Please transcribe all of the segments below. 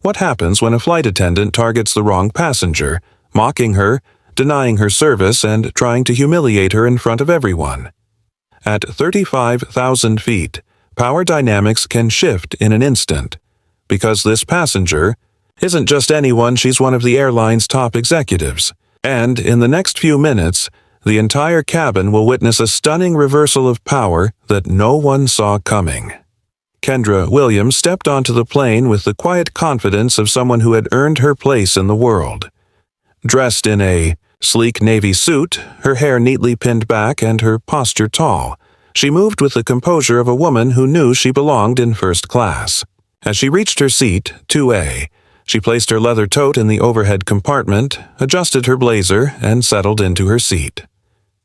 What happens when a flight attendant targets the wrong passenger, mocking her, denying her service, and trying to humiliate her in front of everyone? At 35,000 feet, power dynamics can shift in an instant. Because this passenger isn't just anyone, she's one of the airline's top executives. And in the next few minutes, the entire cabin will witness a stunning reversal of power that no one saw coming. Kendra Williams stepped onto the plane with the quiet confidence of someone who had earned her place in the world. Dressed in a sleek navy suit, her hair neatly pinned back and her posture tall, she moved with the composure of a woman who knew she belonged in first class. As she reached her seat, 2A, she placed her leather tote in the overhead compartment, adjusted her blazer, and settled into her seat.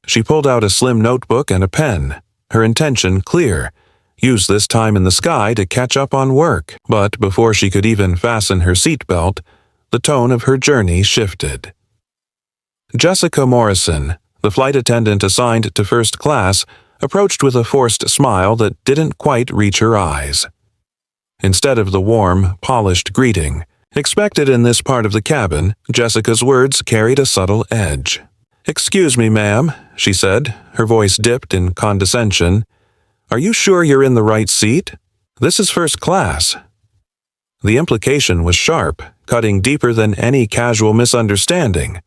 She pulled out a slim notebook and a pen, her intention clear: use this time in the sky to catch up on work. But before she could even fasten her seatbelt, the tone of her journey shifted. Jessica Morrison, the flight attendant assigned to first class, approached with a forced smile that didn't quite reach her eyes. Instead of the warm, polished greeting expected in this part of the cabin, Jessica's words carried a subtle edge. "Excuse me, ma'am," she said, her voice dipped in condescension. "Are you sure you're in the right seat? This is first class." The implication was sharp, cutting deeper than any casual misunderstanding.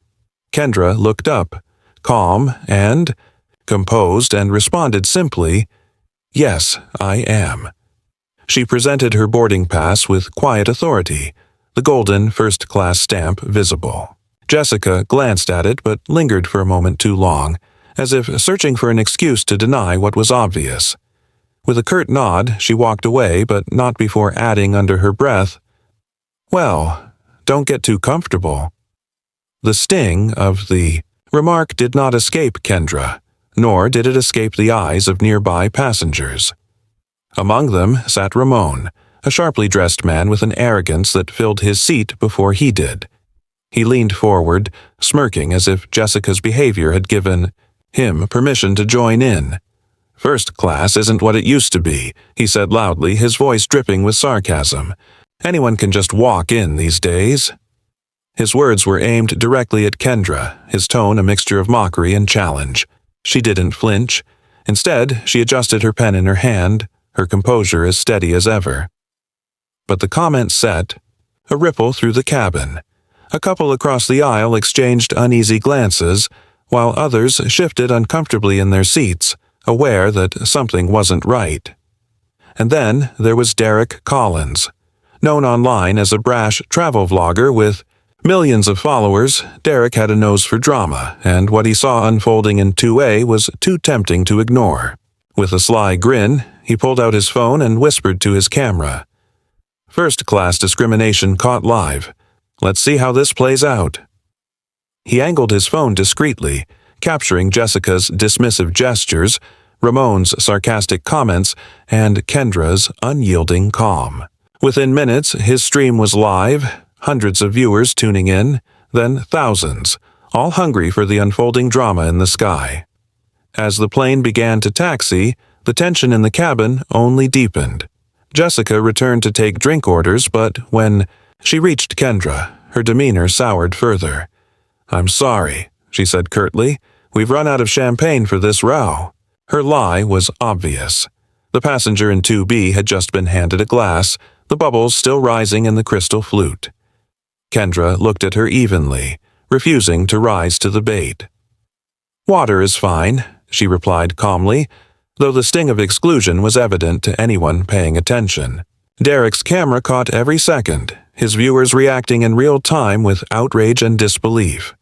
Kendra looked up, calm and composed, and responded simply, "Yes, I am." She presented her boarding pass with quiet authority, the golden first-class stamp visible. Jessica glanced at it but lingered for a moment too long, as if searching for an excuse to deny what was obvious. With a curt nod, she walked away, but not before adding under her breath, "Well, don't get too comfortable." The sting of the remark did not escape Kendra, nor did it escape the eyes of nearby passengers. Among them sat Ramon, a sharply dressed man with an arrogance that filled his seat before he did. He leaned forward, smirking as if Jessica's behavior had given him permission to join in. "First class isn't what it used to be," he said loudly, his voice dripping with sarcasm. "Anyone can just walk in these days." His words were aimed directly at Kendra, his tone a mixture of mockery and challenge. She didn't flinch. Instead, she adjusted her pen in her hand, her composure as steady as ever. But the comment set a ripple through the cabin. A couple across the aisle exchanged uneasy glances, while others shifted uncomfortably in their seats, aware that something wasn't right. And then there was Derek Collins. Known online as a brash travel vlogger with millions of followers, Derek had a nose for drama, and what he saw unfolding in 2A was too tempting to ignore. With a sly grin, he pulled out his phone and whispered to his camera, "First-class discrimination caught live. Let's see how this plays out." He angled his phone discreetly, capturing Jessica's dismissive gestures, Ramon's sarcastic comments, and Kendra's unyielding calm. Within minutes, his stream was live, hundreds of viewers tuning in, then thousands, all hungry for the unfolding drama in the sky. As the plane began to taxi, the tension in the cabin only deepened. Jessica returned to take drink orders, but when she reached Kendra, her demeanor soured further. "I'm sorry," she said curtly. "We've run out of champagne for this row." Her lie was obvious. The passenger in 2B had just been handed a glass, the bubbles still rising in the crystal flute. Kendra looked at her evenly, refusing to rise to the bait. "Water is fine," she replied calmly, though the sting of exclusion was evident to anyone paying attention. Derek's camera caught every second, his viewers reacting in real time with outrage and disbelief.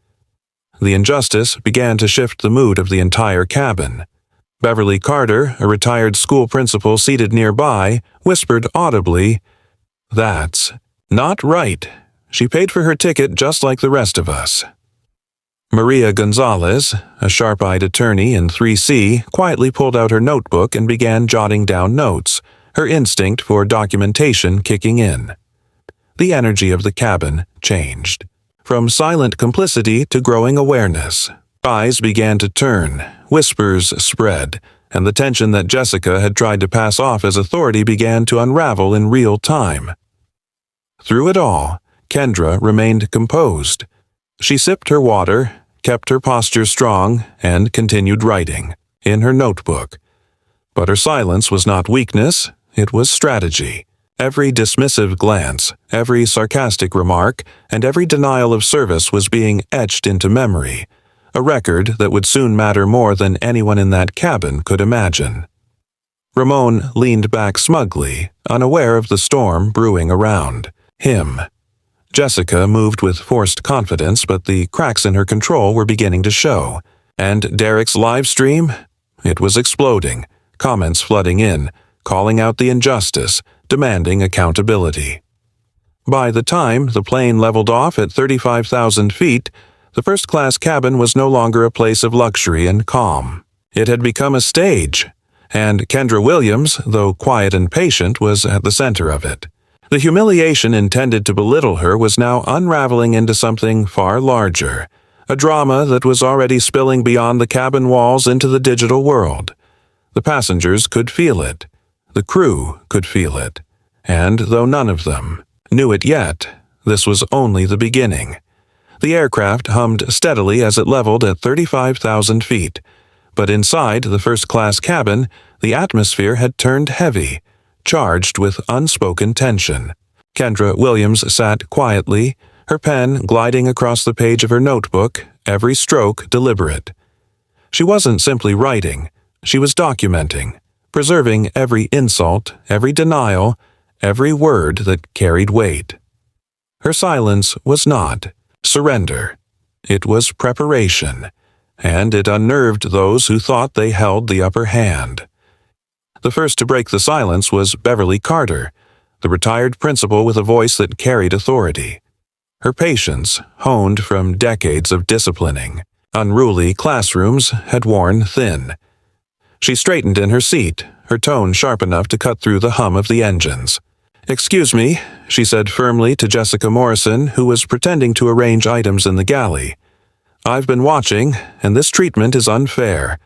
The injustice began to shift the mood of the entire cabin. Beverly Carter, a retired school principal seated nearby, whispered audibly, "That's not right. She paid for her ticket just like the rest of us." Maria Gonzalez, a sharp-eyed attorney in 3C, quietly pulled out her notebook and began jotting down notes, her instinct for documentation kicking in. The energy of the cabin changed. From silent complicity to growing awareness. Eyes began to turn, whispers spread, and the tension that Jessica had tried to pass off as authority began to unravel in real time. Through it all, Kendra remained composed. She sipped her water, kept her posture strong, and continued writing, in her notebook. But her silence was not weakness, it was strategy. Every dismissive glance, every sarcastic remark, and every denial of service was being etched into memory, a record that would soon matter more than anyone in that cabin could imagine. Ramon leaned back smugly, unaware of the storm brewing around him. Jessica moved with forced confidence, but the cracks in her control were beginning to show. And Derek's live stream? It was exploding, comments flooding in, calling out the injustice, demanding accountability. By the time the plane leveled off at 35,000 feet, the first-class cabin was no longer a place of luxury and calm. It had become a stage, and Kendra Williams, though quiet and patient, was at the center of it. The humiliation intended to belittle her was now unraveling into something far larger, a drama that was already spilling beyond the cabin walls into the digital world. The passengers could feel it. The crew could feel it. And though none of them knew it yet, this was only the beginning. The aircraft hummed steadily as it leveled at 35,000 feet, but inside the first-class cabin, the atmosphere had turned heavy, charged with unspoken tension. Kendra Williams sat quietly, her pen gliding across the page of her notebook, every stroke deliberate. She wasn't simply writing, she was documenting, preserving every insult, every denial, every word that carried weight. Her silence was not surrender. It was preparation, and it unnerved those who thought they held the upper hand. The first to break the silence was Beverly Carter, the retired principal with a voice that carried authority. Her patience, honed from decades of disciplining, unruly classrooms, had worn thin. She straightened in her seat, her tone sharp enough to cut through the hum of the engines. "Excuse me," she said firmly to Jessica Morrison, who was pretending to arrange items in the galley. "I've been watching, and this treatment is unfair.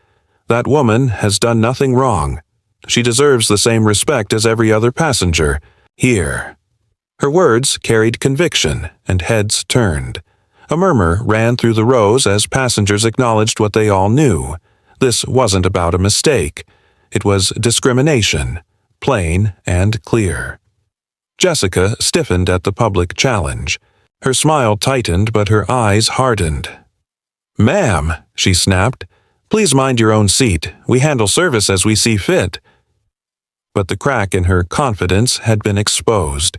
That woman has done nothing wrong. She deserves the same respect as every other passenger. Here." Her words carried conviction, and heads turned. A murmur ran through the rows as passengers acknowledged what they all knew. This wasn't about a mistake. It was discrimination, plain and clear. Jessica stiffened at the public challenge. Her smile tightened, but her eyes hardened. "Ma'am," she snapped, "please mind your own seat. We handle service as we see fit." But the crack in her confidence had been exposed.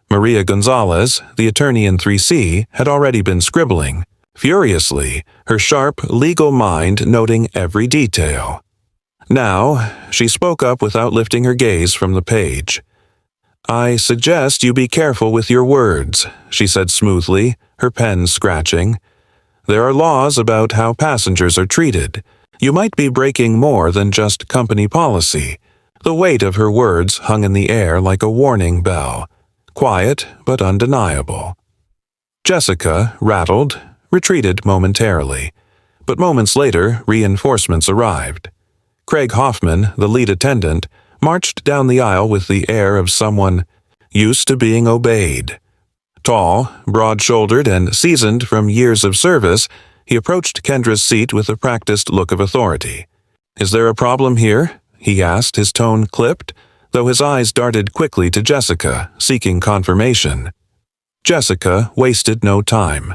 Maria Gonzalez, the attorney in 3C, had already been scribbling, furiously, her sharp, legal mind noting every detail. Now, she spoke up without lifting her gaze from the page. "I suggest you be careful with your words," she said smoothly, her pen scratching. "There are laws about how passengers are treated. You might be breaking more than just company policy." The weight of her words hung in the air like a warning bell, quiet but undeniable. Jessica, rattled, retreated momentarily, but moments later reinforcements arrived. Craig Hoffman, the lead attendant, marched down the aisle with the air of someone used to being obeyed. Tall, broad-shouldered, and seasoned from years of service, he approached Kendra's seat with a practiced look of authority. "Is there a problem here?" he asked, his tone clipped, though his eyes darted quickly to Jessica, seeking confirmation. Jessica wasted no time.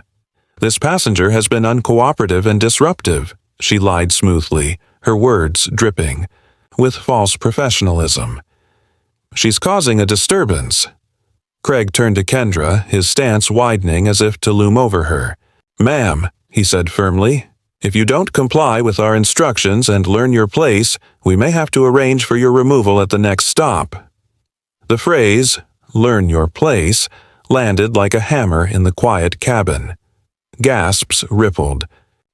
"This passenger has been uncooperative and disruptive," she lied smoothly, her words dripping, with false professionalism. "She's causing a disturbance." Craig turned to Kendra, his stance widening as if to loom over her. "Ma'am," he said firmly, "if you don't comply with our instructions and learn your place, we may have to arrange for your removal at the next stop." The phrase, "learn your place," landed like a hammer in the quiet cabin. Gasps rippled.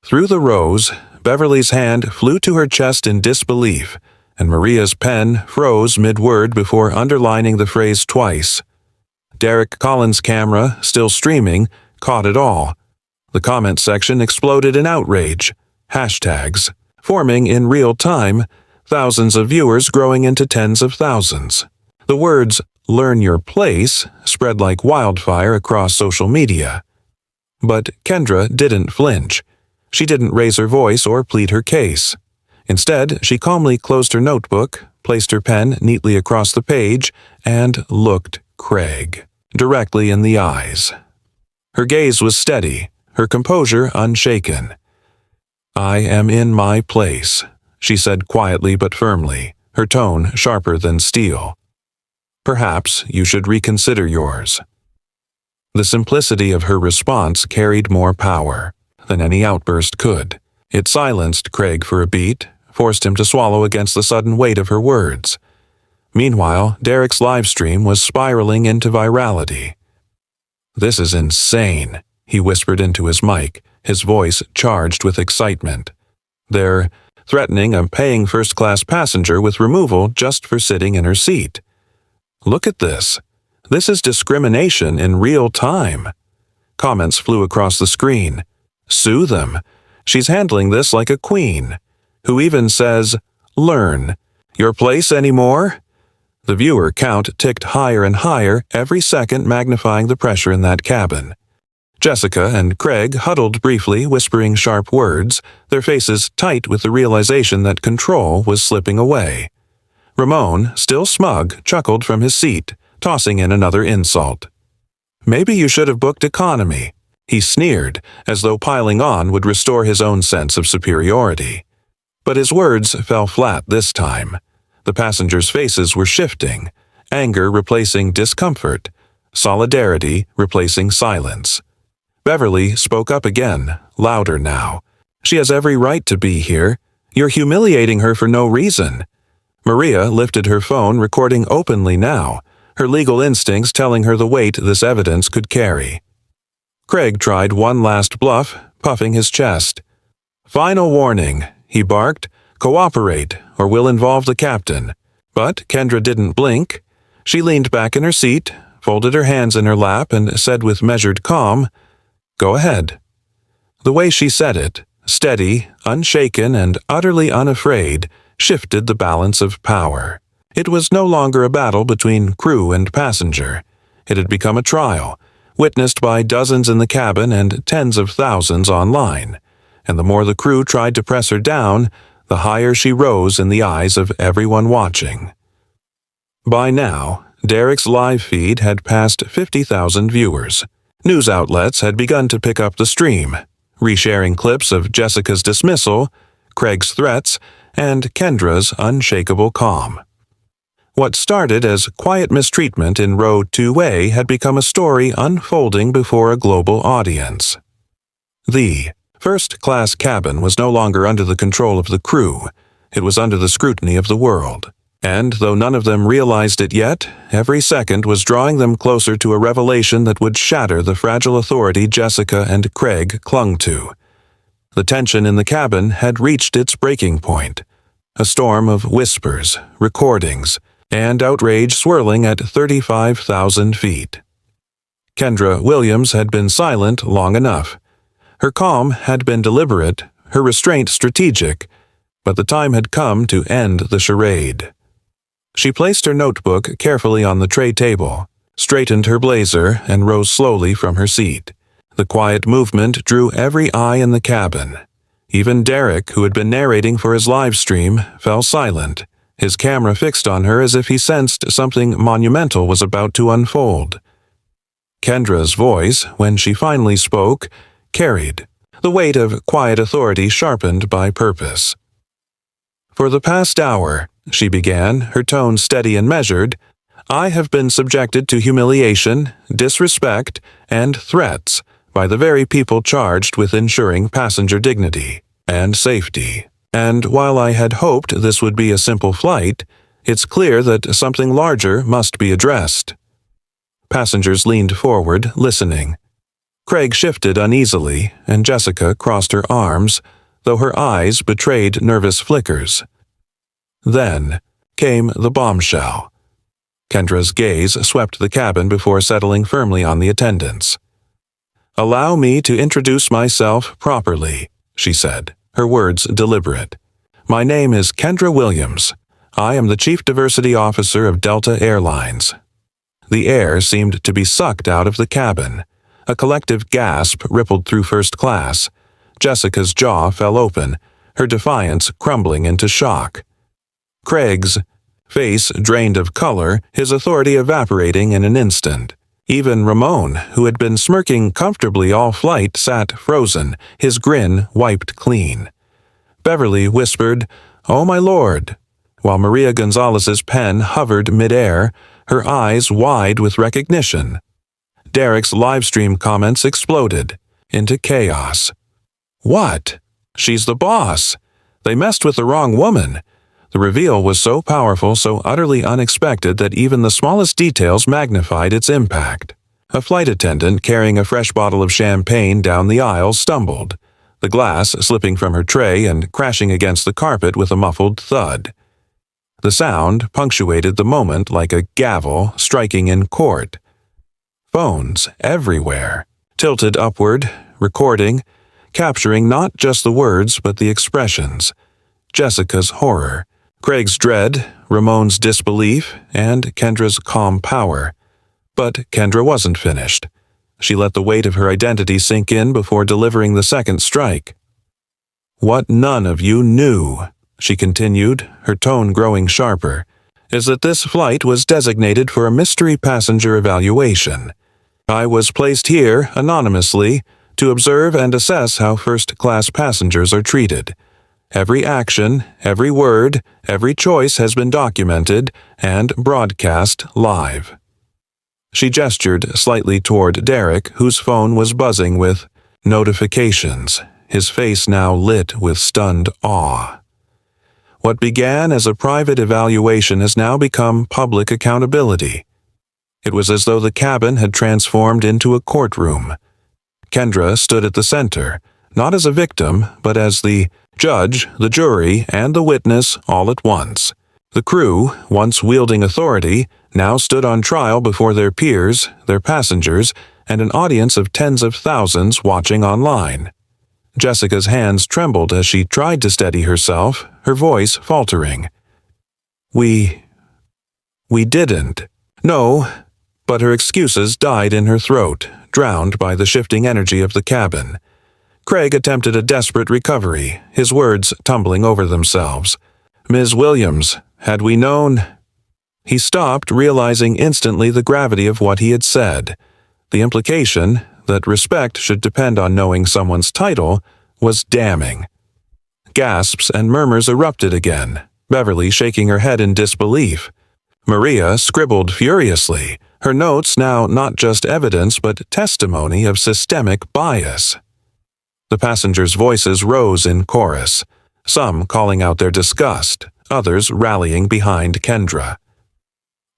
Through the rows, Beverly's hand flew to her chest in disbelief, and Maria's pen froze mid-word before underlining the phrase twice. Derek Collins' camera, still streaming, caught it all. The comment section exploded in outrage. Hashtags, forming in real time, thousands of viewers growing into tens of thousands. The words, "Learn your place" spread like wildfire across social media. But Kendra didn't flinch. She didn't raise her voice or plead her case. Instead, she calmly closed her notebook, placed her pen neatly across the page, and looked Craig directly in the eyes. Her gaze was steady, her composure unshaken. "I am in my place," she said quietly but firmly, her tone sharper than steel. "Perhaps you should reconsider yours." The simplicity of her response carried more power than any outburst could. It silenced Craig for a beat, forced him to swallow against the sudden weight of her words. Meanwhile, Derek's livestream was spiraling into virality. "This is insane," he whispered into his mic, his voice charged with excitement. "They're threatening a paying first-class passenger with removal just for sitting in her seat. Look at this. This is discrimination in real time." Comments flew across the screen. "Sue them. She's handling this like a queen. Who even says, 'Learn your place anymore?'" The viewer count ticked higher and higher, every second magnifying the pressure in that cabin. Jessica and Craig huddled briefly, whispering sharp words, their faces tight with the realization that control was slipping away. Ramon, still smug, chuckled from his seat, tossing in another insult. "Maybe you should have booked economy," he sneered, as though piling on would restore his own sense of superiority. But his words fell flat this time. The passengers' faces were shifting, anger replacing discomfort, solidarity replacing silence. Beverly spoke up again, louder now. "She has every right to be here. You're humiliating her for no reason." Maria lifted her phone, recording openly now, her legal instincts telling her the weight this evidence could carry. Craig tried one last bluff, puffing his chest. "Final warning," he barked. "Cooperate, or we'll involve the captain." But Kendra didn't blink. She leaned back in her seat, folded her hands in her lap, and said with measured calm, "Go ahead." The way she said it, steady, unshaken, and utterly unafraid, shifted the balance of power. It was no longer a battle between crew and passenger. It had become a trial, witnessed by dozens in the cabin and tens of thousands online. And the more the crew tried to press her down, the higher she rose in the eyes of everyone watching. By now, Derek's live feed had passed 50,000 viewers. News outlets had begun to pick up the stream, resharing clips of Jessica's dismissal, Craig's threats, and Kendra's unshakable calm. What started as quiet mistreatment in row 2A had become a story unfolding before a global audience. The first-class cabin was no longer under the control of the crew. It was under the scrutiny of the world. And though none of them realized it yet, every second was drawing them closer to a revelation that would shatter the fragile authority Jessica and Craig clung to. The tension in the cabin had reached its breaking point. A storm of whispers, recordings, and outrage swirling at 35,000 feet. Kendra Williams had been silent long enough. Her calm had been deliberate, her restraint strategic, but the time had come to end the charade. She placed her notebook carefully on the tray table, straightened her blazer, and rose slowly from her seat. The quiet movement drew every eye in the cabin. Even Derek, who had been narrating for his live stream, fell silent, his camera fixed on her as if he sensed something monumental was about to unfold. Kendra's voice, when she finally spoke, carried, the weight of quiet authority sharpened by purpose. "For the past hour," she began, her tone steady and measured, "I have been subjected to humiliation, disrespect, and threats by the very people charged with ensuring passenger dignity and safety. And while I had hoped this would be a simple flight, it's clear that something larger must be addressed." Passengers leaned forward, listening. Craig shifted uneasily, and Jessica crossed her arms, though her eyes betrayed nervous flickers. Then came the bombshell. Kendra's gaze swept the cabin before settling firmly on the attendants. "Allow me to introduce myself properly," she said, her words deliberate. "My name is Kendra Williams. I am the Chief Diversity Officer of Delta Airlines." The air seemed to be sucked out of the cabin. A collective gasp rippled through first class. Jessica's jaw fell open, her defiance crumbling into shock. Craig's face drained of color, his authority evaporating in an instant. Even Ramon, who had been smirking comfortably all flight, sat frozen, his grin wiped clean. Beverly whispered, "Oh, my lord," while Maria Gonzalez's pen hovered midair, her eyes wide with recognition. Derek's livestream comments exploded into chaos. "What? She's the boss. They messed with the wrong woman." The reveal was so powerful, so utterly unexpected that even the smallest details magnified its impact. A flight attendant carrying a fresh bottle of champagne down the aisle stumbled, the glass slipping from her tray and crashing against the carpet with a muffled thud. The sound punctuated the moment like a gavel striking in court. Phones everywhere, tilted upward, recording, capturing not just the words but the expressions. Jessica's horror, Craig's dread, Ramon's disbelief, and Kendra's calm power. But Kendra wasn't finished. She let the weight of her identity sink in before delivering the second strike. "What none of you knew," she continued, her tone growing sharper, "is that this flight was designated for a mystery passenger evaluation. I was placed here, anonymously, to observe and assess how first-class passengers are treated. Every action, every word, every choice has been documented and broadcast live." She gestured slightly toward Derek, whose phone was buzzing with notifications, his face now lit with stunned awe. What began as a private evaluation has now become public accountability. It was as though the cabin had transformed into a courtroom. Kendra stood at the center, not as a victim, but as the judge, the jury, and the witness all at once. The crew, once wielding authority, now stood on trial before their peers, their passengers, and an audience of tens of thousands watching online. Jessica's hands trembled as she tried to steady herself, her voice faltering. We didn't. No, but her excuses died in her throat, drowned by the shifting energy of the cabin. Craig attempted a desperate recovery, his words tumbling over themselves. "Ms. Williams, had we known—" He stopped, realizing instantly the gravity of what he had said. The implication, that respect should depend on knowing someone's title, was damning. Gasps and murmurs erupted again, Beverly shaking her head in disbelief. Maria scribbled furiously, her notes now not just evidence but testimony of systemic bias. The passengers' voices rose in chorus, some calling out their disgust, others rallying behind Kendra.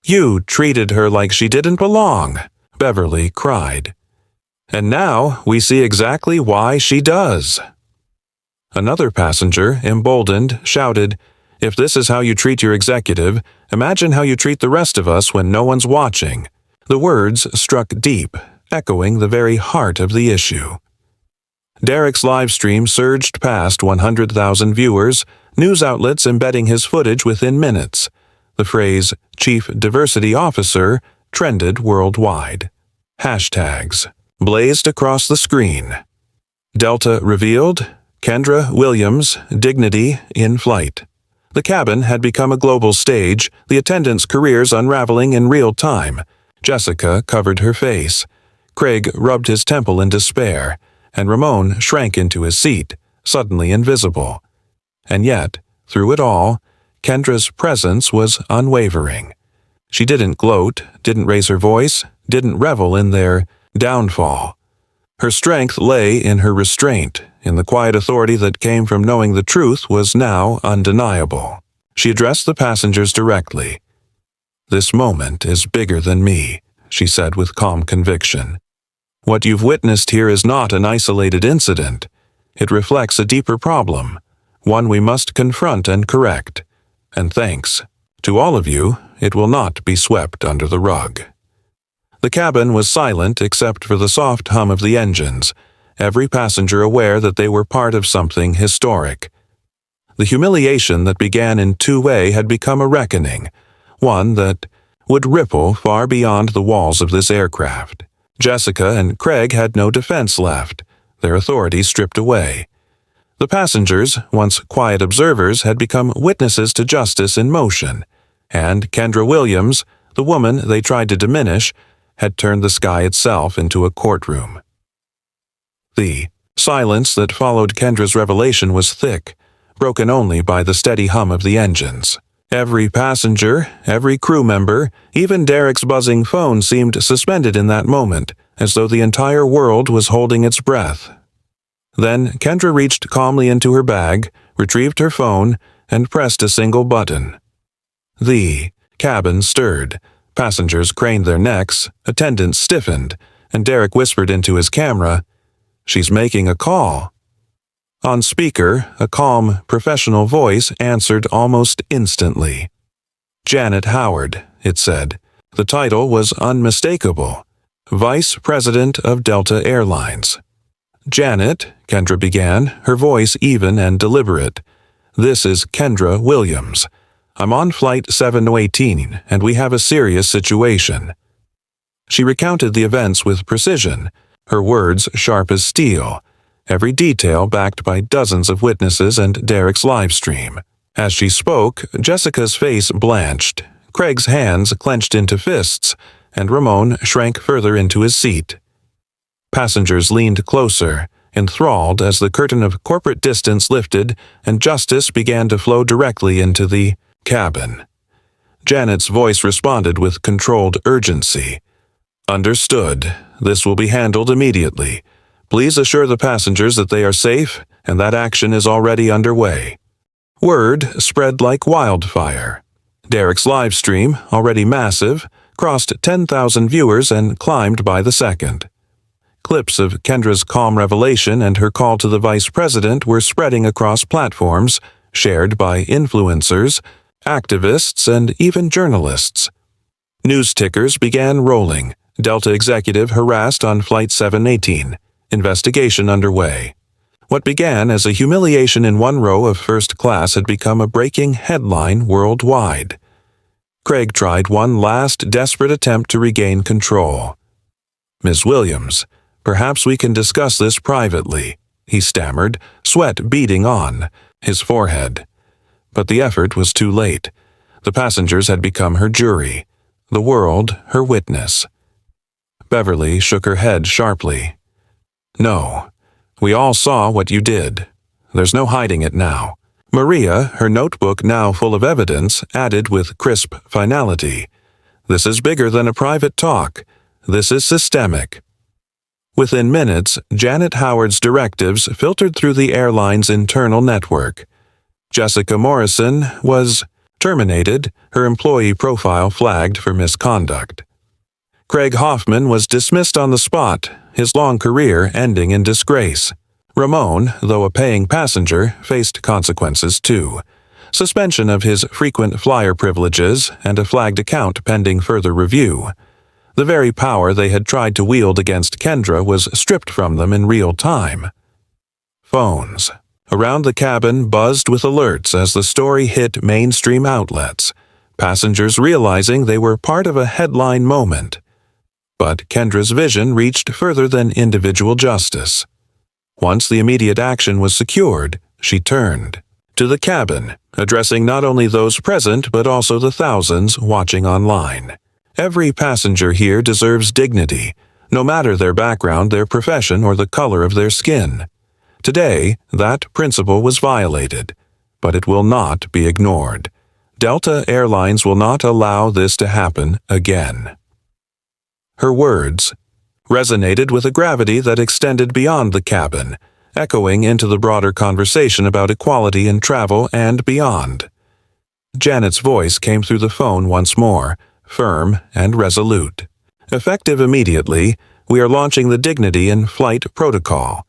"You treated her like she didn't belong," Beverly cried. "And now we see exactly why she does." Another passenger, emboldened, shouted, "If this is how you treat your executive, imagine how you treat the rest of us when no one's watching." The words struck deep, echoing the very heart of the issue. Derek's live stream surged past 100,000 viewers, news outlets embedding his footage within minutes. The phrase "Chief Diversity Officer" trended worldwide. Hashtags blazed across the screen. Delta revealed, Kendra Williams, dignity in flight. The cabin had become a global stage, the attendants' careers unraveling in real time. Jessica covered her face. Craig rubbed his temple in despair, and Ramon shrank into his seat, suddenly invisible. And yet, through it all, Kendra's presence was unwavering. She didn't gloat, didn't raise her voice, didn't revel in their downfall. Her strength lay in her restraint, in the quiet authority that came from knowing the truth was now undeniable. She addressed the passengers directly. "This moment is bigger than me," she said with calm conviction. "What you've witnessed here is not an isolated incident. It reflects a deeper problem, one we must confront and correct. And thanks to all of you, it will not be swept under the rug." The cabin was silent except for the soft hum of the engines, every passenger aware that they were part of something historic. The humiliation that began in two-way had become a reckoning, one that would ripple far beyond the walls of this aircraft. Jessica and Craig had no defense left, their authority stripped away. The passengers, once quiet observers, had become witnesses to justice in motion, and Kendra Williams, the woman they tried to diminish, had turned the sky itself into a courtroom. The silence that followed Kendra's revelation was thick, broken only by the steady hum of the engines. Every passenger, every crew member, even Derek's buzzing phone seemed suspended in that moment, as though the entire world was holding its breath. Then Kendra reached calmly into her bag, retrieved her phone, and pressed a single button. The cabin stirred. Passengers craned their necks, attendants stiffened, and Derek whispered into his camera, "She's making a call." On speaker, a calm, professional voice answered almost instantly. Janet Howard, it said. The title was unmistakable. Vice President of Delta Airlines. "Janet," Kendra began, her voice even and deliberate. "This is Kendra Williams. I'm on Flight 718, and we have a serious situation." She recounted the events with precision, her words sharp as steel, every detail backed by dozens of witnesses and Derek's livestream. As she spoke, Jessica's face blanched, Craig's hands clenched into fists, and Ramon shrank further into his seat. Passengers leaned closer, enthralled as the curtain of corporate distance lifted and justice began to flow directly into the cabin. Janet's voice responded with controlled urgency. "Understood. This will be handled immediately. Please assure the passengers that they are safe and that action is already underway." Word spread like wildfire. Derek's live stream, already massive, crossed 10,000 viewers and climbed by the second. Clips of Kendra's calm revelation and her call to the vice president were spreading across platforms, shared by influencers, activists, and even journalists. News tickers began rolling. Delta executive harassed on Flight 718. Investigation underway. What began as a humiliation in one row of first class had become a breaking headline worldwide. Craig tried one last desperate attempt to regain control. "Ms. Williams, perhaps we can discuss this privately," he stammered, sweat beading on his forehead. But the effort was too late. The passengers had become her jury, the world her witness. Beverly shook her head sharply. "No. We all saw what you did. There's no hiding it now." Maria, her notebook now full of evidence, added with crisp finality, "This is bigger than a private talk. This is systemic." Within minutes, Janet Howard's directives filtered through the airline's internal network. Jessica Morrison was terminated, her employee profile flagged for misconduct. Craig Hoffman was dismissed on the spot, his long career ending in disgrace. Ramon, though a paying passenger, faced consequences too. Suspension of his frequent flyer privileges and a flagged account pending further review. The very power they had tried to wield against Kendra was stripped from them in real time. Phones around the cabin buzzed with alerts as the story hit mainstream outlets, passengers realizing they were part of a headline moment. But Kendra's vision reached further than individual justice. Once the immediate action was secured, she turned to the cabin, addressing not only those present but also the thousands watching online. Every passenger here deserves dignity, no matter their background, their profession, or the color of their skin. Today, that principle was violated, but it will not be ignored. Delta Airlines will not allow this to happen again. Her words resonated with a gravity that extended beyond the cabin, echoing into the broader conversation about equality in travel and beyond. Janet's voice came through the phone once more, firm and resolute. Effective immediately, we are launching the Dignity in Flight protocol.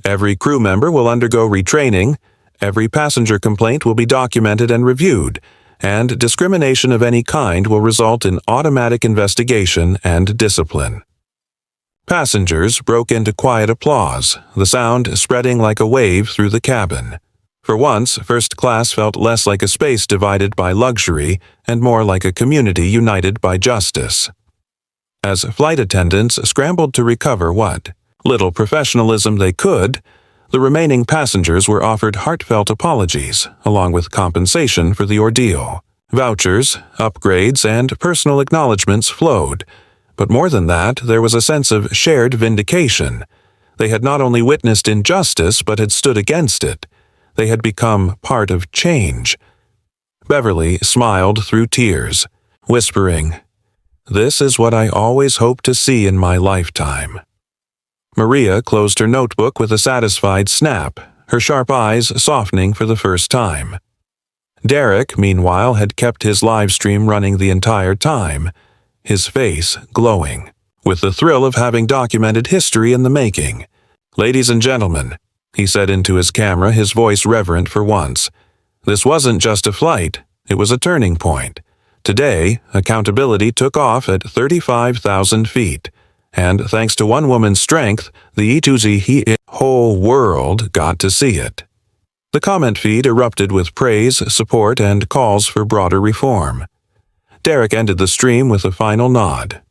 Every crew member will undergo retraining, every passenger complaint will be documented and reviewed, and discrimination of any kind will result in automatic investigation and discipline. Passengers broke into quiet applause, the sound spreading like a wave through the cabin. For once, first class felt less like a space divided by luxury and more like a community united by justice. As flight attendants scrambled to recover what little professionalism they could, the remaining passengers were offered heartfelt apologies, along with compensation for the ordeal. Vouchers, upgrades, and personal acknowledgments flowed, but more than that, there was a sense of shared vindication. They had not only witnessed injustice, but had stood against it. They had become part of change. Beverly smiled through tears, whispering, "This is what I always hoped to see in my lifetime." Maria closed her notebook with a satisfied snap, her sharp eyes softening for the first time. Derek, meanwhile, had kept his live stream running the entire time, his face glowing, with the thrill of having documented history in the making. "Ladies and gentlemen," he said into his camera, his voice reverent for once, "this wasn't just a flight, it was a turning point. Today, accountability took off at 35,000 feet. And thanks to one woman's strength, the whole world got to see it." The comment feed erupted with praise, support, and calls for broader reform. Derek ended the stream with a final nod.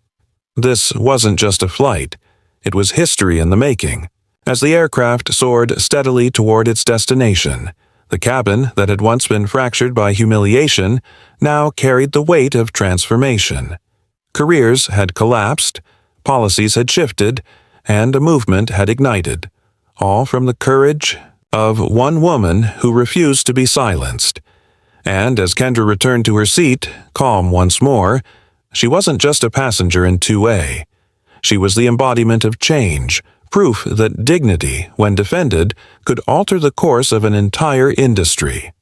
This wasn't just a flight. It was history in the making. As the aircraft soared steadily toward its destination, the cabin that had once been fractured by humiliation now carried the weight of transformation. Careers had collapsed, policies had shifted, and a movement had ignited, all from the courage of one woman who refused to be silenced. And as Kendra returned to her seat, calm once more, she wasn't just a passenger in 2A. She was the embodiment of change, proof that dignity, when defended, could alter the course of an entire industry.